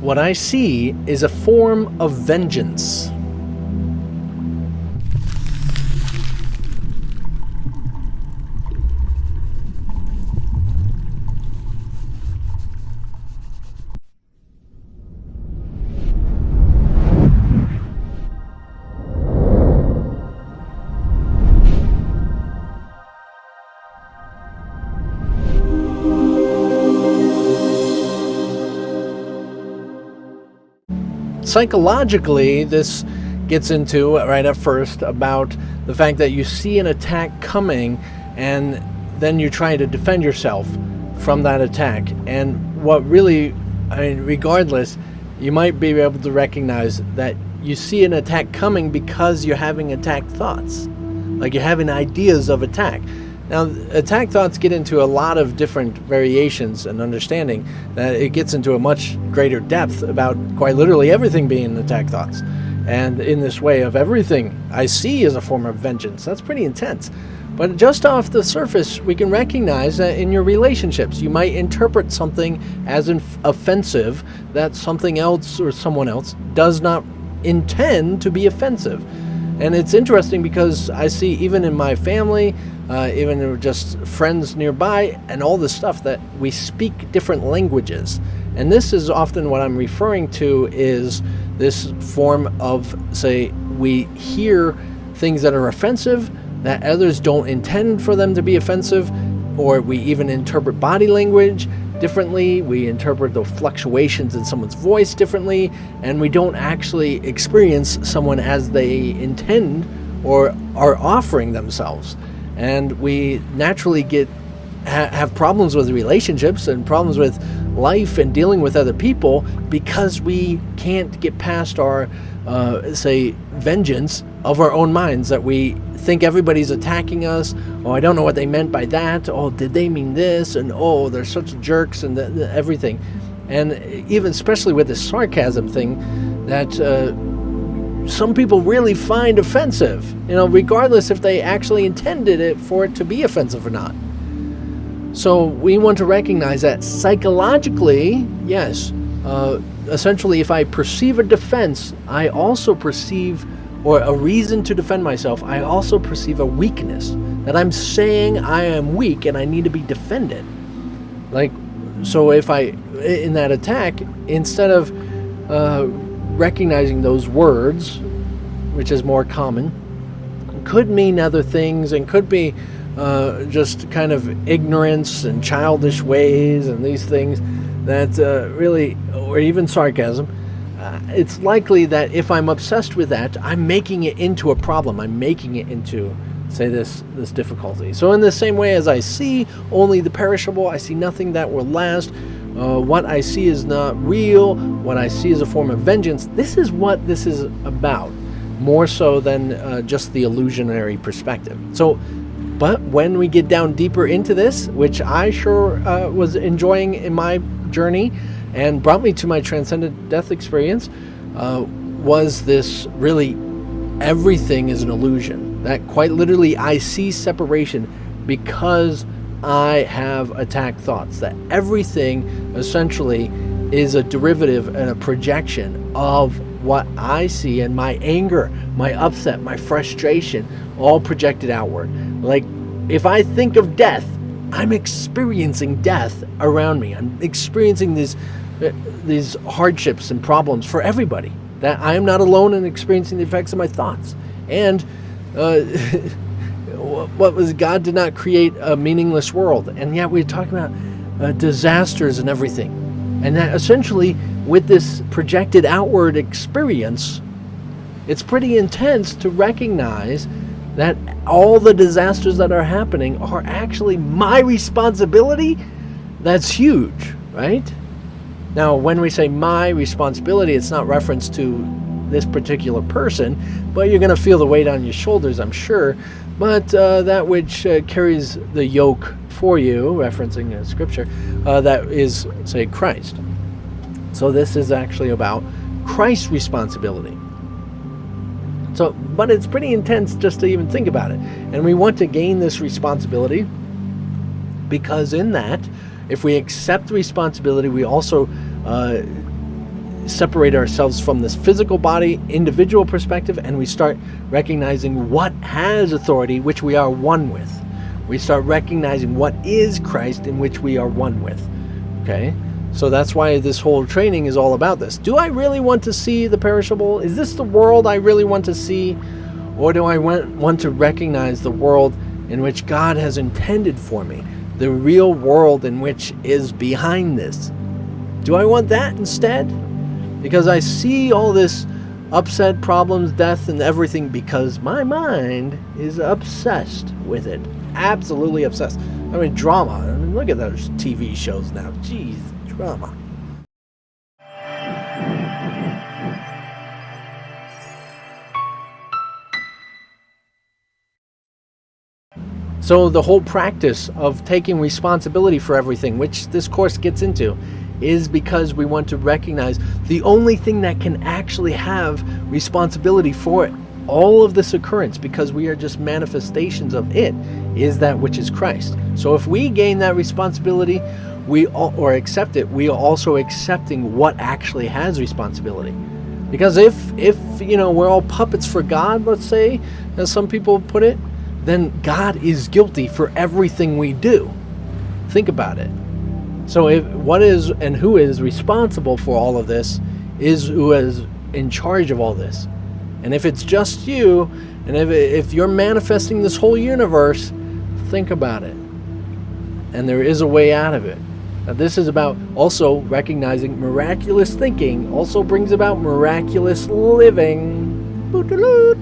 what I see is a form of vengeance. Psychologically, this gets into, right at first, about the fact that you see an attack coming and then you try to defend yourself from that attack. And what really, regardless, you might be able to recognize that you see an attack coming because you're having attack thoughts. Like you're having ideas of attack. Now, attack thoughts get into a lot of different variations and understanding that it gets into a much greater depth about quite literally everything being attack thoughts. And in this way of everything I see as a form of vengeance. That's pretty intense. But just off the surface, we can recognize that in your relationships, you might interpret something as offensive that something else or someone else does not intend to be offensive. And it's interesting because I see even in my family, even just friends nearby, and all this stuff, that we speak different languages. And this is often what I'm referring to is this form of, say, we hear things that are offensive that others don't intend for them to be offensive, or we even interpret body language differently, we interpret the fluctuations in someone's voice differently, and we don't actually experience someone as they intend or are offering themselves. And we naturally have problems with relationships and problems with life and dealing with other people because we can't get past our, say, vengeance of our own minds, that we think everybody's attacking us. Oh, I don't know what they meant by that. Oh, did they mean this? And oh, they're such jerks and everything. And even especially with this sarcasm thing that some people really find offensive, regardless if they actually intended it for it to be offensive or not. So we want to recognize that psychologically, yes, essentially if I perceive a defense, I also perceive, or a reason to defend myself, I also perceive a weakness, that I'm saying I am weak and I need to be defended. So if in that attack, instead of recognizing those words, which is more common, could mean other things and could be just kind of ignorance and childish ways and these things that really, or even sarcasm, it's likely that if I'm obsessed with that, I'm making it into a problem. I'm making it into, say, this difficulty. So in the same way as I see only the perishable, I see nothing that will last. What I see is not real. What I see is a form of vengeance. This is what this is about, more so than just the illusionary perspective. But when we get down deeper into this, which I sure was enjoying in my journey and brought me to my transcendent death experience, was this really everything is an illusion. That quite literally I see separation because I have attack thoughts. That everything essentially is a derivative and a projection of what I see, and my anger, my upset, my frustration, all projected outward. Like if I think of death, I'm experiencing death around me. I'm experiencing these hardships and problems for everybody. That I am not alone in experiencing the effects of my thoughts. And what was God did not create a meaningless world, and yet we're talking about disasters and everything. And that essentially, with this projected outward experience, it's pretty intense to recognize that all the disasters that are happening are actually my responsibility. That's huge, right? Now, when we say my responsibility, it's not reference to this particular person, but you're going to feel the weight on your shoulders, I'm sure. But that which carries the yoke for you, referencing scripture, that is, say, Christ. So this is actually about Christ's responsibility. But it's pretty intense just to even think about it. And we want to gain this responsibility because in that, if we accept responsibility, we also separate ourselves from this physical body, individual perspective, and we start recognizing what has authority, which we are one with. We start recognizing what is Christ, in which we are one with. Okay? So that's why this whole training is all about this. Do I really want to see the perishable? Is this the world I really want to see? Or do I want to recognize the world in which God has intended for me? The real world in which is behind this. Do I want that instead? Because I see all this upset, problems, death, and everything because my mind is obsessed with it. Absolutely obsessed. I mean, drama. I mean, look at those TV shows now. Jeez, drama. So the whole practice of taking responsibility for everything, which this course gets into, is because we want to recognize the only thing that can actually have responsibility for all of this occurrence, because we are just manifestations of it, is that which is Christ. So if we gain that responsibility, or accept it, we are also accepting what actually has responsibility. Because if we're all puppets for God, let's say, as some people put it, then God is guilty for everything we do. Think about it. So what is and who is responsible for all of this is who is in charge of all this. And if it's just you, and if you're manifesting this whole universe, think about it. And there is a way out of it. Now, this is about also recognizing miraculous thinking also brings about miraculous living. Boot-a-loot.